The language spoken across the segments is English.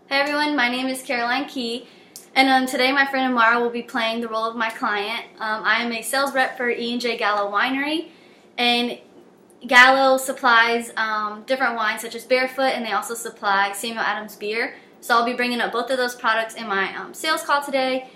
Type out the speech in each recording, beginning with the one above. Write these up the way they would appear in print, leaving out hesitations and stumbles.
Hey everyone, my name is Caroline Key, and today my friend Amara will be playing the role of my client. I am a sales rep for E&J Gallo Winery, and Gallo supplies different wines such as Barefoot, and they also supply Samuel Adams beer. So I'll be bringing up both of those products in my sales call today,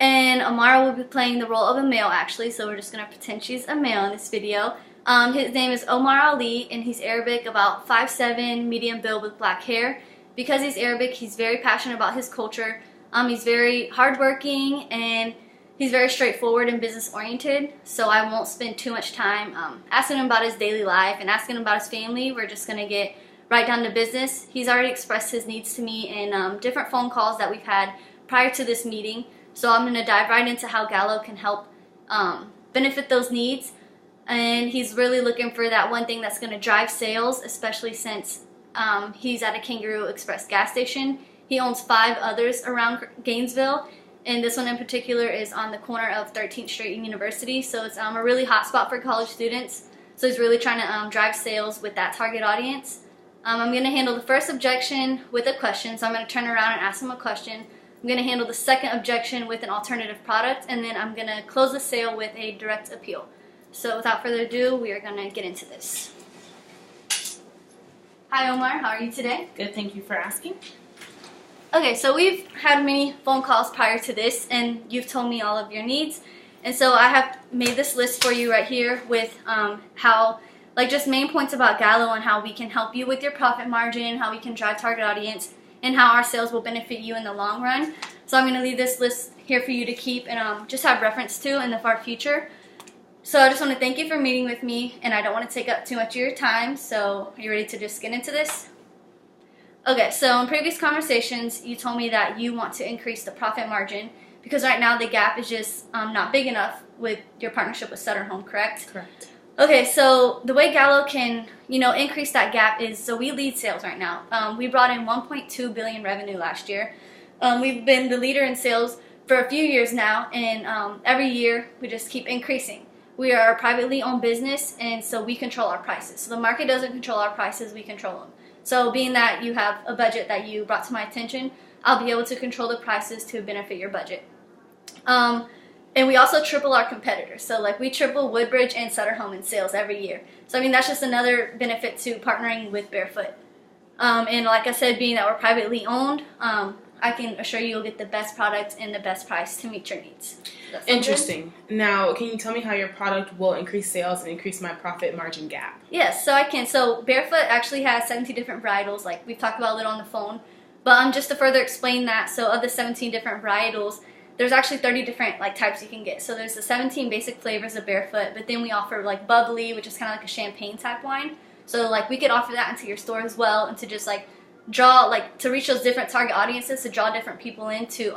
and Amara will be playing the role of a male actually, so we're just going to pretend she's a male in this video. His name is Omar Ali, and he's Arabic, about 5'7", medium build with black hair. Because he's Arabic, he's very passionate about his culture. He's very hardworking, and he's very straightforward and business oriented. So I won't spend too much time asking him about his daily life and asking him about his family. We're just going to get right down to business. He's already expressed his needs to me in different phone calls that we've had prior to this meeting. So I'm going to dive right into how Gallo can help benefit those needs. And he's really looking for that one thing that's going to drive sales, especially since he's at a Kangaroo Express gas station. He owns 5 others around Gainesville, and this one in particular is on the corner of 13th Street and University, so it's a really hot spot for college students. So he's really trying to drive sales with that target audience. I'm going to handle the first objection with a question, so I'm going to turn around and ask him a question. I'm going to handle the second objection with an alternative product, and then I'm going to close the sale with a direct appeal. So without further ado, we are going to get into this. Hi Omar, how are you today? Good, thank you for asking. Okay, so we've had many phone calls prior to this, and you've told me all of your needs. And so I have made this list for you right here with how, just main points about Gallo and how we can help you with your profit margin, how we can drive target audience, and how our sales will benefit you in the long run. So I'm going to leave this list here for you to keep and just have reference to in the far future. So I just want to thank you for meeting with me, and I don't want to take up too much of your time, so are you ready to just get into this? Okay, so in previous conversations, you told me that you want to increase the profit margin because right now the gap is just not big enough with your partnership with Sutter Home, correct? Correct. Okay, so the way Gallo can, increase that gap is, so we lead sales right now. We brought in $1.2 billion revenue last year. We've been the leader in sales for a few years now, and every year we just keep increasing. We are a privately owned business, and so we control our prices. So the market doesn't control our prices, we control them. So being that you have a budget that you brought to my attention, I'll be able to control the prices to benefit your budget. And we also triple our competitors. So we triple Woodbridge and Sutter Home in sales every year. So that's just another benefit to partnering with Barefoot. And like I said, being that we're privately owned, I can assure you you'll get the best product and the best price to meet your needs. Interesting. Good? Now, can you tell me how your product will increase sales and increase my profit margin gap? Yes, so I can. So Barefoot actually has 17 different varietals, like we've talked about a little on the phone. But just to further explain that, so of the 17 different varietals, there's actually 30 different types you can get. So there's the 17 basic flavors of Barefoot, but then we offer bubbly, which is kind of like a champagne type wine. So we could offer that into your store as well, and to just draw to reach those different target audiences, to draw different people into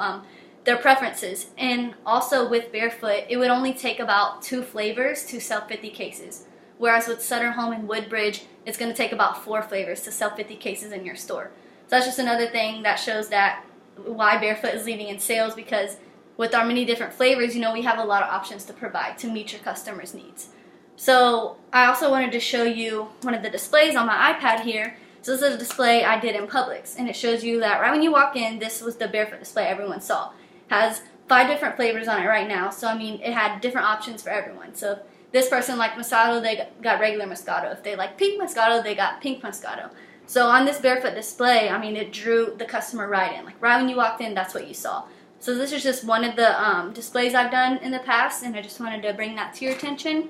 their preferences. And also with Barefoot, it would only take about 2 flavors to sell 50 cases, whereas with Sutter Home and Woodbridge, it's going to take about 4 flavors to sell 50 cases in your store. So that's just another thing that shows that why Barefoot is leading in sales, because with our many different flavors, we have a lot of options to provide to meet your customers' needs. So I also wanted to show you one of the displays on my iPad here. So this is a display I did in Publix, and it shows you that right when you walk in, this was the Barefoot display everyone saw. It has 5 different flavors on it right now, so it had different options for everyone. So if this person liked Moscato, they got regular Moscato. If they like pink Moscato, they got pink Moscato. So on this Barefoot display, it drew the customer right in. Right when you walked in, that's what you saw. So this is just one of the displays I've done in the past, and I just wanted to bring that to your attention.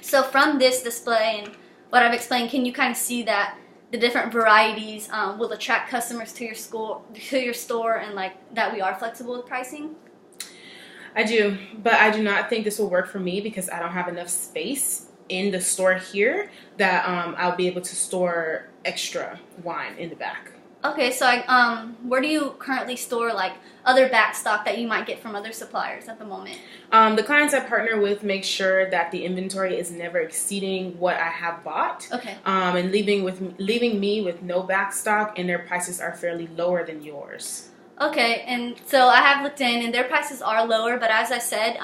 So from this display and what I've explained, can you kind of see that the different varieties will attract customers to your store, and that we are flexible with pricing? I do, but I do not think this will work for me because I don't have enough space in the store here that I'll be able to store extra wine in the back. Okay, so where do you currently store other back stock that you might get from other suppliers at the moment? The clients I partner with make sure that the inventory is never exceeding what I have bought. Okay. And leaving me with no back stock, and their prices are fairly lower than yours. Okay, and so I have looked in, and their prices are lower, but as I said,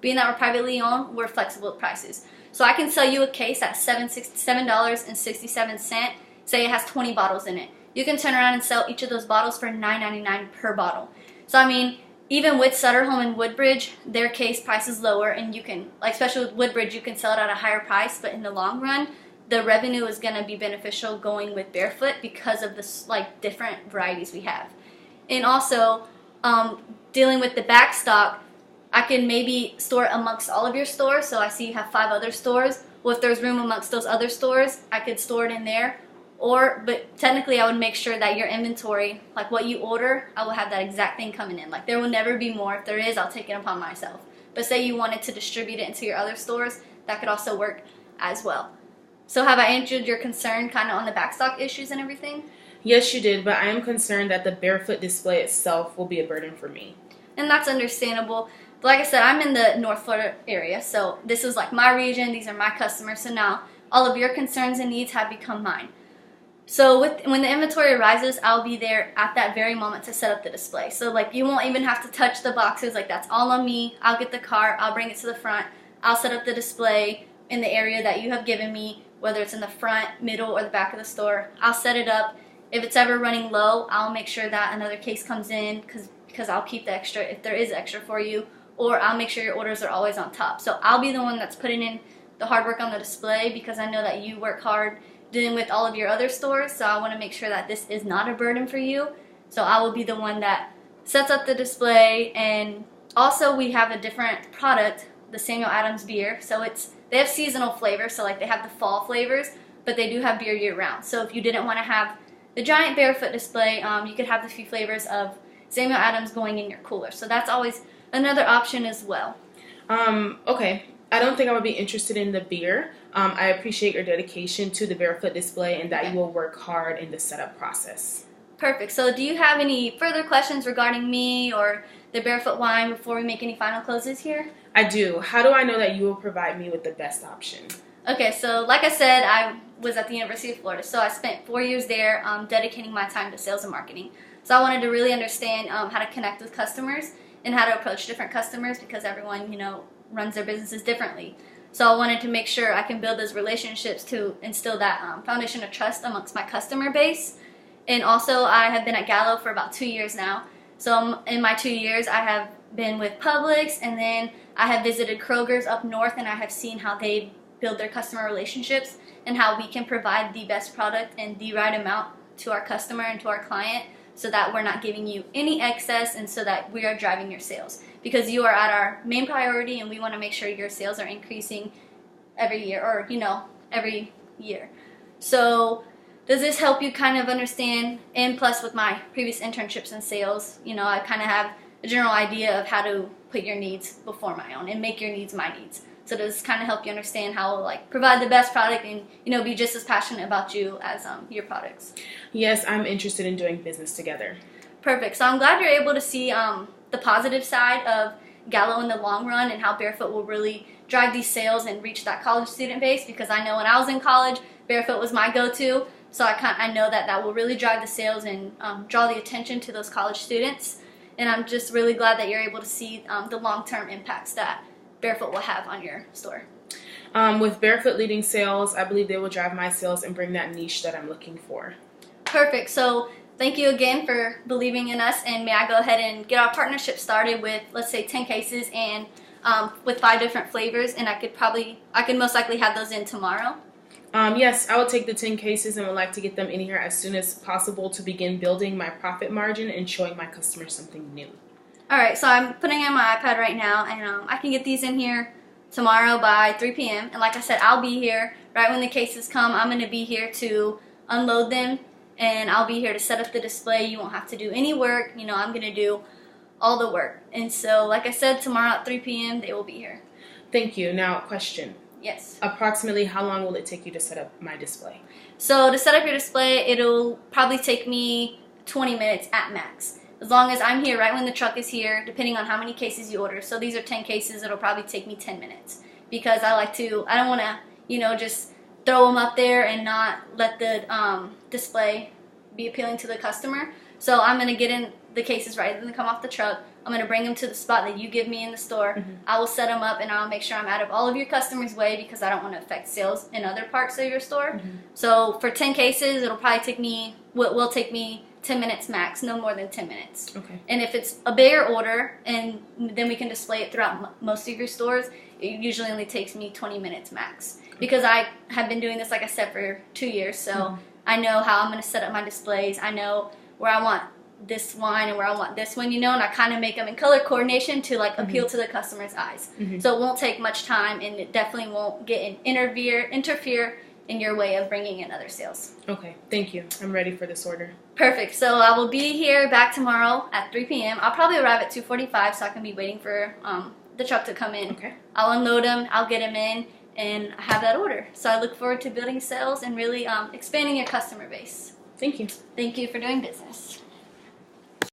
being that we're privately owned, we're flexible with prices. So I can sell you a case at $7.67. Say it has 20 bottles in it. you can turn around and sell each of those bottles for $9.99 per bottle. So I mean, even with Sutter Home and Woodbridge, their case price is lower, and you can, like especially with Woodbridge, you can sell it at a higher price, but in the long run, the revenue is going to be beneficial going with Barefoot because of the like different varieties we have. And also, dealing with the back stock, I can maybe store it amongst all of your stores. So I see you have 5 other stores. Well, if there's room amongst those other stores, I could store it in there. But technically I would make sure that your inventory, like what you order, I will have that exact thing coming in. Like there will never be more. If there is, I'll take it upon myself. But say you wanted to distribute it into your other stores, that could also work as well. So have I answered your concern kind of on the backstock issues and everything? Yes, you did, but I am concerned that the Barefoot display itself will be a burden for me. And that's understandable. But like I said, I'm in the North Florida area, so this is like my region. These are my customers. So now all of your concerns and needs have become mine. So when the inventory arises, I'll be there at that very moment to set up the display. So like you won't even have to touch the boxes. Like that's all on me. I'll get the cart. I'll bring it to the front. I'll set up the display in the area that you have given me, whether it's in the front, middle, or the back of the store. I'll set it up. If it's ever running low, I'll make sure that another case comes in because I'll keep the extra if there is extra for you, or I'll make sure your orders are always on top. So I'll be the one that's putting in the hard work on the display because I know that you work hard dealing with all of your other stores, so I want to make sure that this is not a burden for you. So I will be the one that sets up the display. And also we have a different product, the Samuel Adams beer. So they have seasonal flavors, so like they have the fall flavors, but they do have beer year-round. So if you didn't want to have the giant Barefoot display, you could have the few flavors of Samuel Adams going in your cooler. So that's always another option as well. Okay. I don't think I would be interested in the beer. I appreciate your dedication to the Barefoot display and that you will work hard in the setup process. Perfect. So do you have any further questions regarding me or the Barefoot wine before we make any final closes here? I do. How do I know that you will provide me with the best option? Okay, so like I said, I was at the University of Florida, so I spent 4 years there dedicating my time to sales and marketing. So I wanted to really understand how to connect with customers and how to approach different customers because everyone, runs their businesses differently. So I wanted to make sure I can build those relationships to instill that foundation of trust amongst my customer base. And also I have been at Gallo for about 2 years now. So in my 2 years I have been with Publix, and then I have visited Kroger's up north, and I have seen how they build their customer relationships and how we can provide the best product and the right amount to our customer and to our client so that we're not giving you any excess and so that we are driving your sales. Because you are at our main priority and we want to make sure your sales are increasing every year or, every year. So does this help you kind of understand? And plus with my previous internships in sales, I kind of have a general idea of how to put your needs before my own and make your needs my needs. So does this kind of help you understand how to provide the best product and be just as passionate about you as your products? Yes, I'm interested in doing business together. Perfect. So I'm glad you're able to see the positive side of Gallo in the long run and how Barefoot will really drive these sales and reach that college student base, because I know when I was in college, Barefoot was my go-to. So I know that will really drive the sales and draw the attention to those college students. And I'm just really glad that you're able to see the long-term impacts that Barefoot will have on your store. With Barefoot leading sales, I believe they will drive my sales and bring that niche that I'm looking for. Perfect. So thank you again for believing in us, and may I go ahead and get our partnership started with, let's say, 10 cases and with 5 different flavors, and I could most likely have those in tomorrow. Yes, I will take the 10 cases and would like to get them in here as soon as possible to begin building my profit margin and showing my customers something new. Alright, so I'm putting in my iPad right now, and I can get these in here tomorrow by 3 p.m. And like I said, I'll be here right when the cases come. I'm going to be here to unload them, and I'll be here to set up the display. You won't have to do any work. I'm going to do all the work. And so, like I said, tomorrow at 3 p.m. they will be here. Thank you. Now, question. Yes. Approximately how long will it take you to set up my display? So to set up your display, it'll probably take me 20 minutes at max. As long as I'm here right when the truck is here, depending on how many cases you order. So these are 10 cases, it'll probably take me 10 minutes. Because I don't want to, just throw them up there and not let the display be appealing to the customer. So I'm going to get in the cases right when they come off the truck, I'm going to bring them to the spot that you give me in the store. I will set them up, and I'll make sure I'm out of all of your customers' way because I don't want to affect sales in other parts of your store. So for 10 cases, it'll probably take me, will take me 10 minutes max, no more than 10 minutes. Okay. And if it's a bigger order, and then we can display it throughout most of your stores, it usually only takes me 20 minutes max. Because I have been doing this, like I said, for 2 years, so I know how I'm going to set up my displays. I know where I want this wine and where I want this one, and I kind of make them in color coordination to like appeal to the customer's eyes. So it won't take much time, and it definitely won't interfere in your way of bringing in other sales. Okay, thank you. I'm ready for this order. Perfect. So I will be here back tomorrow at 3 p.m. I'll probably arrive at 2:45, so I can be waiting for the truck to come in. Okay. I'll unload them, I'll get them in, and have that order. So I look forward to building sales and really expanding your customer base. Thank you. Thank you for doing business.